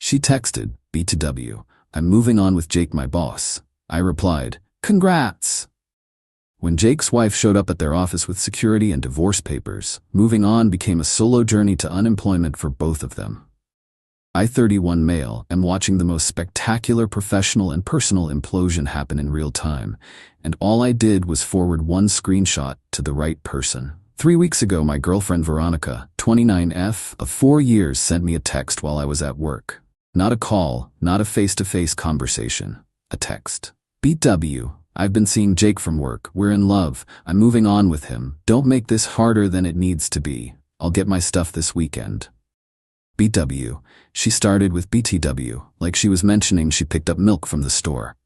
She texted, "B2W, I'm moving on with Jake, my boss." I replied, "Congrats." When Jake's wife showed up at their office with security and divorce papers, moving on became a solo journey to unemployment for both of them. I, 31 male, am watching the most spectacular professional and personal implosion happen in real time, and all I did was forward one screenshot to the right person. 3 weeks ago, my girlfriend Veronica, 29F, of 4 years, sent me a text while I was at work. Not a call, not a face-to-face conversation, a text. "BW, I've been seeing Jake from work. We're in love. I'm moving on with him. Don't make this harder than it needs to be. I'll get my stuff this weekend." BW. She started with BTW, like she was mentioning she picked up milk from the store.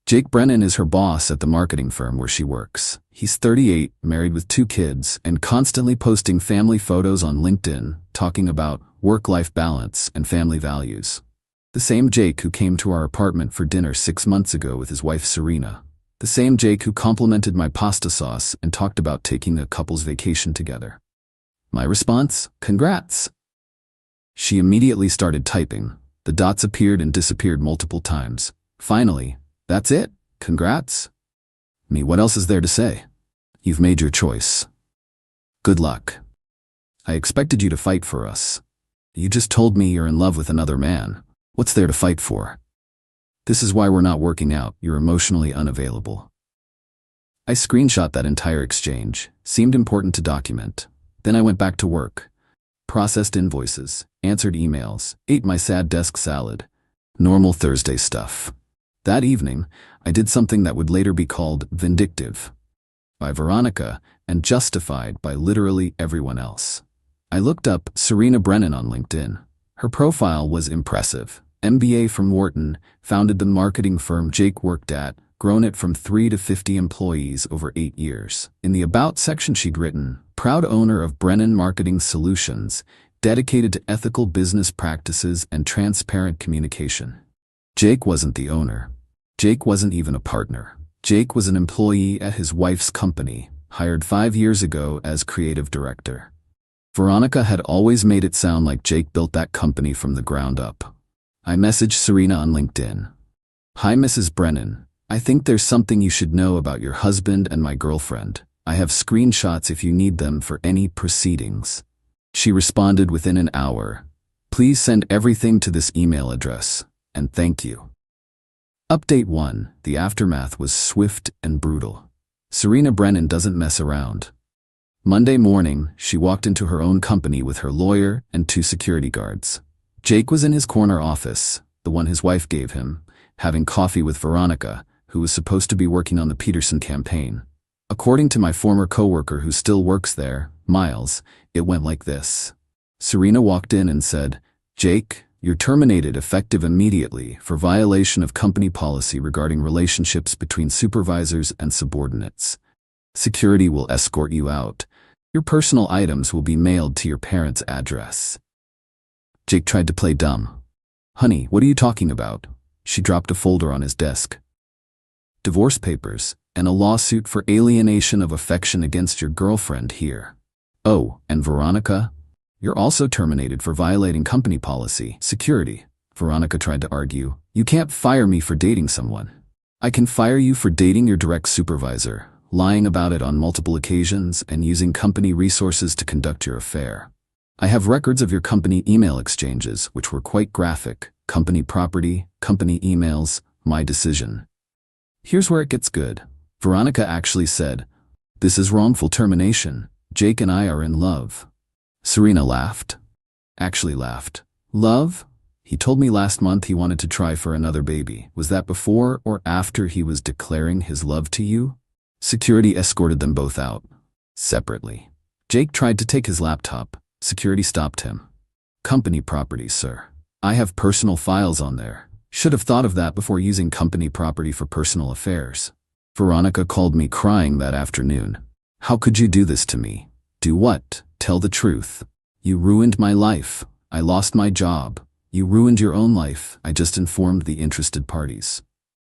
Jake Brennan is her boss at the marketing firm where she works. He's 38, married with 2 kids, and constantly posting family photos on LinkedIn, talking about work-life balance and family values. The same Jake who came to our apartment for dinner 6 months ago with his wife Serena. The same Jake who complimented my pasta sauce and talked about taking a couple's vacation together. My response? "Congrats." She immediately started typing. The dots appeared and disappeared multiple times. Finally, "That's it? Congrats?" Me, what else is there to say? You've made your choice. Good luck. I expected you to fight for us. You just told me you're in love with another man. What's there to fight for? This is why we're not working out. You're emotionally unavailable. I screenshot that entire exchange. Seemed important to document. Then I went back to work. Processed invoices, answered emails, ate my sad desk salad. Normal Thursday stuff. That evening, I did something that would later be called vindictive by Veronica and justified by literally everyone else. I looked up Serena Brennan on LinkedIn. Her profile was impressive. MBA from Wharton, founded the marketing firm Jake worked at, grown it from 3 to 50 employees over 8 years. In the About section she'd written, "Proud owner of Brennan Marketing Solutions, dedicated to ethical business practices and transparent communication." Jake wasn't the owner. Jake wasn't even a partner. Jake was an employee at his wife's company, hired 5 years ago as creative director. Veronica had always made it sound like Jake built that company from the ground up. I messaged Serena on LinkedIn. "Hi, Mrs. Brennan. I think there's something you should know about your husband and my girlfriend. I have screenshots if you need them for any proceedings." She responded within an hour. "Please send everything to this email address, and thank you." Update 1. The aftermath was swift and brutal. Serena Brennan doesn't mess around. Monday morning, she walked into her own company with her lawyer and 2 security guards. Jake was in his corner office, the one his wife gave him, having coffee with Veronica, who was supposed to be working on the Peterson campaign. According to my former coworker who still works there, Miles, it went like this. Serena walked in and said, "Jake, you're terminated effective immediately for violation of company policy regarding relationships between supervisors and subordinates. Security will escort you out. Your personal items will be mailed to your parents' address." Jake tried to play dumb. "Honey, what are you talking about?" She dropped a folder on his desk. "Divorce papers and a lawsuit for alienation of affection against your girlfriend here. Oh, and Veronica, you're also terminated for violating company policy. Security." Veronica tried to argue. "You can't fire me for dating someone. I can fire you for dating your direct supervisor, lying about it on multiple occasions, and using company resources to conduct your affair. I have records of your company email exchanges, which were quite graphic. Company property, company emails, my decision." Here's where it gets good. Veronica actually said, "This is wrongful termination. Jake and I are in love." Serena laughed. Actually laughed. "Love? He told me last month he wanted to try for another baby. Was that before or after he was declaring his love to you?" Security escorted them both out. Separately. Jake tried to take his laptop. Security stopped him. "Company property, sir. I have personal files on there. Should have thought of that before using company property for personal affairs." Veronica called me crying that afternoon. "How could you do this to me?" "Do what? Tell the truth. You ruined my life. I lost my job. You ruined your own life. I just informed the interested parties.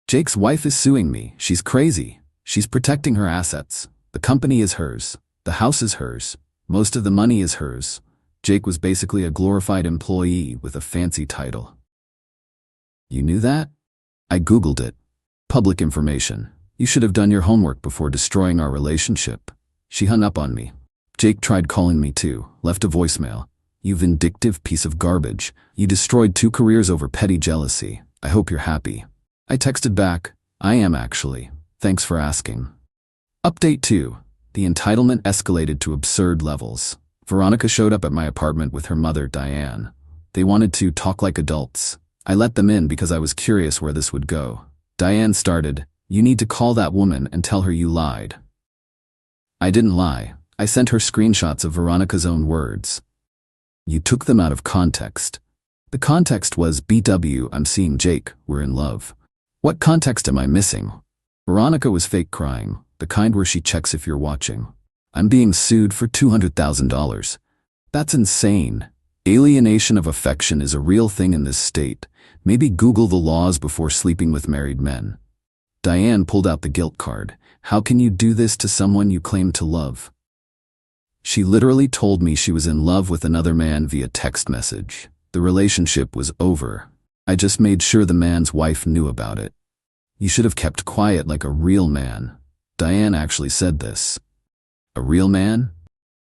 Jake's wife is suing me. She's crazy. She's protecting her assets. The company is hers. The house is hers. Most of the money is hers. Jake was basically a glorified employee with a fancy title. You knew that? I Googled it. Public information. You should have done your homework before destroying our relationship. She hung up on me. Jake tried calling me too, left a voicemail. You vindictive piece of garbage. You destroyed 2 careers over petty jealousy. I hope you're happy. I texted back, I am actually. Thanks for asking. Update 2. The entitlement escalated to absurd levels. Veronica showed up at my apartment with her mother, Diane. They wanted to talk like adults. I let them in because I was curious where this would go. Diane started, you need to call that woman and tell her you lied. I didn't lie. I sent her screenshots of Veronica's own words. You took them out of context. The context was, BW, I'm seeing Jake, we're in love. What context am I missing? Veronica was fake crying, the kind where she checks if you're watching. I'm being sued for $200,000. That's insane. Alienation of affection is a real thing in this state. Maybe Google the laws before sleeping with married men. Diane pulled out the guilt card. How can you do this to someone you claim to love? She literally told me she was in love with another man via text message. The relationship was over. I just made sure the man's wife knew about it. You should have kept quiet like a real man. Diane actually said this. A real man?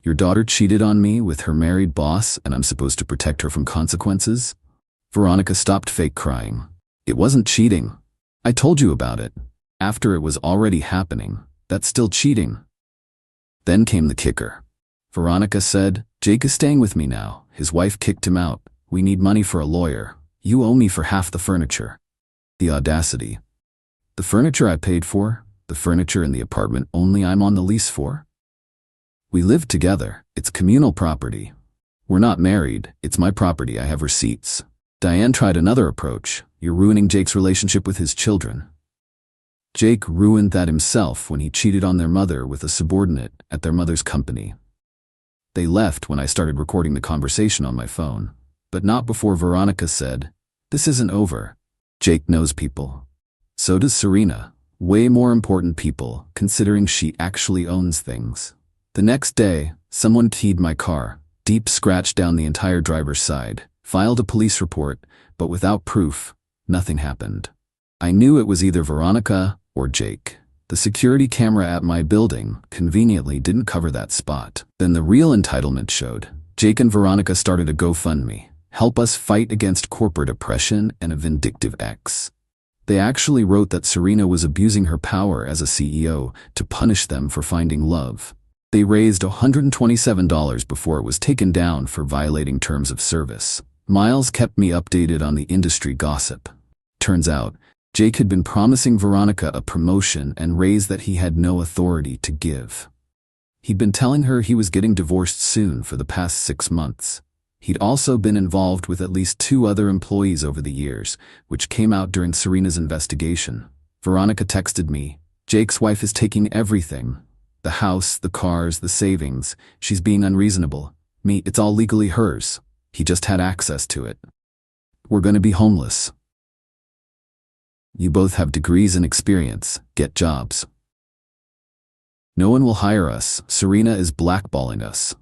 Your daughter cheated on me with her married boss and I'm supposed to protect her from consequences? Veronica stopped fake crying. It wasn't cheating. I told you about it. After it was already happening. That's still cheating. Then came the kicker. Veronica said, Jake is staying with me now. His wife kicked him out. We need money for a lawyer. You owe me for half the furniture. The audacity. The furniture I paid for? The furniture in the apartment only I'm on the lease for? We live together. It's communal property. We're not married. It's my property. I have receipts. Diane tried another approach. You're ruining Jake's relationship with his children. Jake ruined that himself when he cheated on their mother with a subordinate at their mother's company. They left when I started recording the conversation on my phone, but not before Veronica said, this isn't over. Jake knows people. So does Serena. Way more important people, considering she actually owns things. The next day, someone keyed my car, deep scratch down the entire driver's side, filed a police report, but without proof, nothing happened. I knew it was either Veronica or Jake. The security camera at my building conveniently didn't cover that spot. Then the real entitlement showed. Jake and Veronica started a GoFundMe. Help us fight against corporate oppression and a vindictive ex. They actually wrote that Serena was abusing her power as a CEO to punish them for finding love. They raised $127 before it was taken down for violating terms of service. Miles kept me updated on the industry gossip. Turns out, Jake had been promising Veronica a promotion and raise that he had no authority to give. He'd been telling her he was getting divorced soon for the past 6 months. He'd also been involved with at least 2 other employees over the years, which came out during Serena's investigation. Veronica texted me, Jake's wife is taking everything. The house, the cars, the savings. She's being unreasonable. Me, it's all legally hers. He just had access to it. We're gonna be homeless. You both have degrees and experience. Get jobs. No one will hire us. Serena is blackballing us.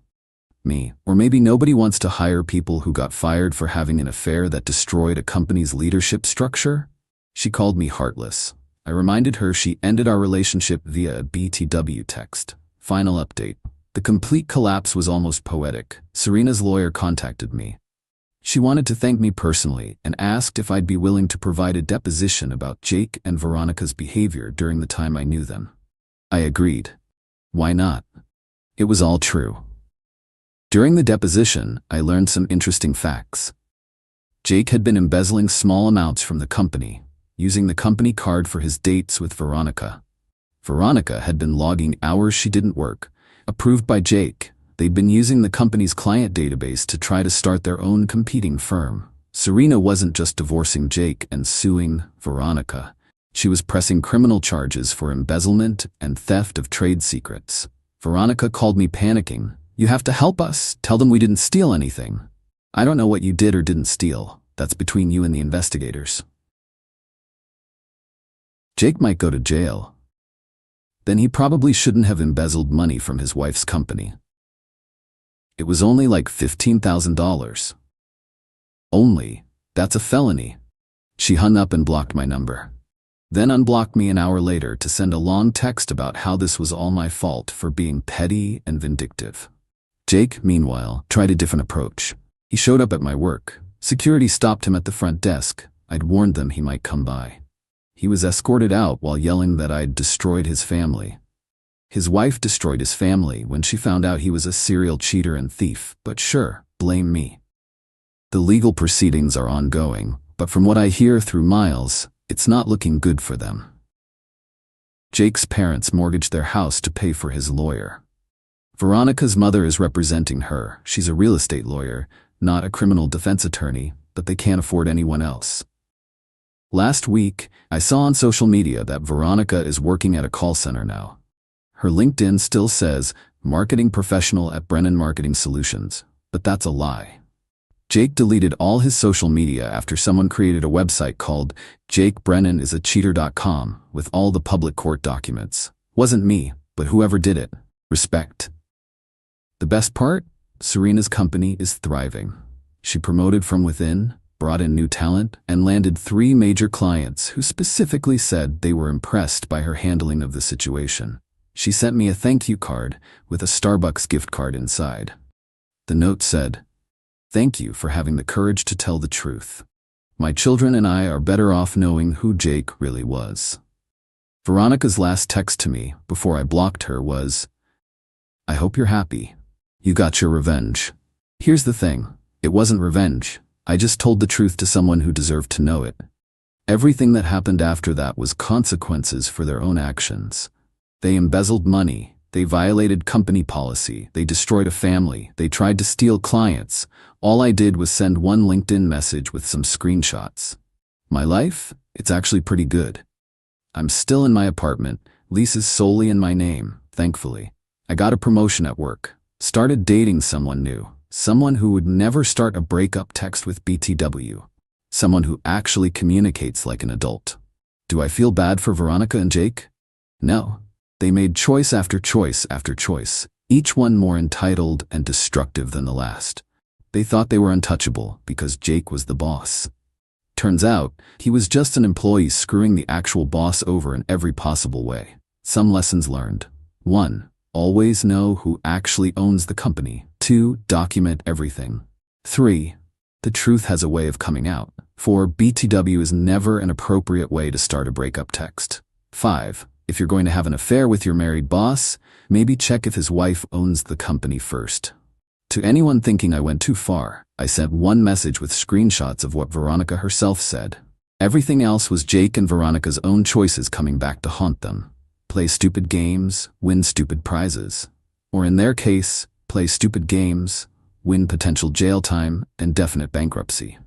Me, or maybe nobody wants to hire people who got fired for having an affair that destroyed a company's leadership structure? She called me heartless. I reminded her she ended our relationship via a BTW text. Final update. The complete collapse was almost poetic. Serena's lawyer contacted me. She wanted to thank me personally and asked if I'd be willing to provide a deposition about Jake and Veronica's behavior during the time I knew them. I agreed. Why not? It was all true. During the deposition, I learned some interesting facts. Jake had been embezzling small amounts from the company, using the company card for his dates with Veronica. Veronica had been logging hours she didn't work, approved by Jake. They'd been using the company's client database to try to start their own competing firm. Serena wasn't just divorcing Jake and suing Veronica. She was pressing criminal charges for embezzlement and theft of trade secrets. Veronica called me panicking. You have to help us. Tell them we didn't steal anything. I don't know what you did or didn't steal. That's between you and the investigators. Jake might go to jail. Then he probably shouldn't have embezzled money from his wife's company. It was only like $15,000. Only? That's a felony. She hung up and blocked my number. Then unblocked me an hour later to send a long text about how this was all my fault for being petty and vindictive. Jake, meanwhile, tried a different approach. He showed up at my work. Security stopped him at the front desk. I'd warned them he might come by. He was escorted out while yelling that I'd destroyed his family. His wife destroyed his family when she found out he was a serial cheater and thief, but sure, blame me. The legal proceedings are ongoing, but from what I hear through Miles, it's not looking good for them. Jake's parents mortgaged their house to pay for his lawyer. Veronica's mother is representing her. She's a real estate lawyer, not a criminal defense attorney, but they can't afford anyone else. Last week, I saw on social media that Veronica is working at a call center now. Her LinkedIn still says, marketing professional at Brennan Marketing Solutions, but that's a lie. Jake deleted all his social media after someone created a website called JakeBrennanisacheater.com with all the public court documents. Wasn't me, but whoever did it. Respect. The best part? Serena's company is thriving. She promoted from within, brought in new talent, and landed 3 major clients who specifically said they were impressed by her handling of the situation. She sent me a thank you card with a Starbucks gift card inside. The note said, "Thank you for having the courage to tell the truth. My children and I are better off knowing who Jake really was." Veronica's last text to me before I blocked her was, "I hope you're happy. You got your revenge." Here's the thing, it wasn't revenge. I just told the truth to someone who deserved to know it. Everything that happened after that was consequences for their own actions. They embezzled money, they violated company policy, they destroyed a family, they tried to steal clients. All I did was send one LinkedIn message with some screenshots. My life? It's actually pretty good. I'm still in my apartment, lease is solely in my name, thankfully. I got a promotion at work, started dating someone new, someone who would never start a breakup text with BTW, someone who actually communicates like an adult. Do I feel bad for Veronica and Jake? No. They made choice after choice after choice, each one more entitled and destructive than the last. They thought they were untouchable because Jake was the boss. Turns out, he was just an employee screwing the actual boss over in every possible way. Some lessons learned. 1. Always know who actually owns the company. 2. Document everything. 3. The truth has a way of coming out. 4. BTW is never an appropriate way to start a breakup text. 5. If you're going to have an affair with your married boss, maybe check if his wife owns the company first. To anyone thinking I went too far, I sent one message with screenshots of what Veronica herself said. Everything else was Jake and Veronica's own choices coming back to haunt them. Play stupid games, win stupid prizes. Or in their case, play stupid games, win potential jail time and definite bankruptcy.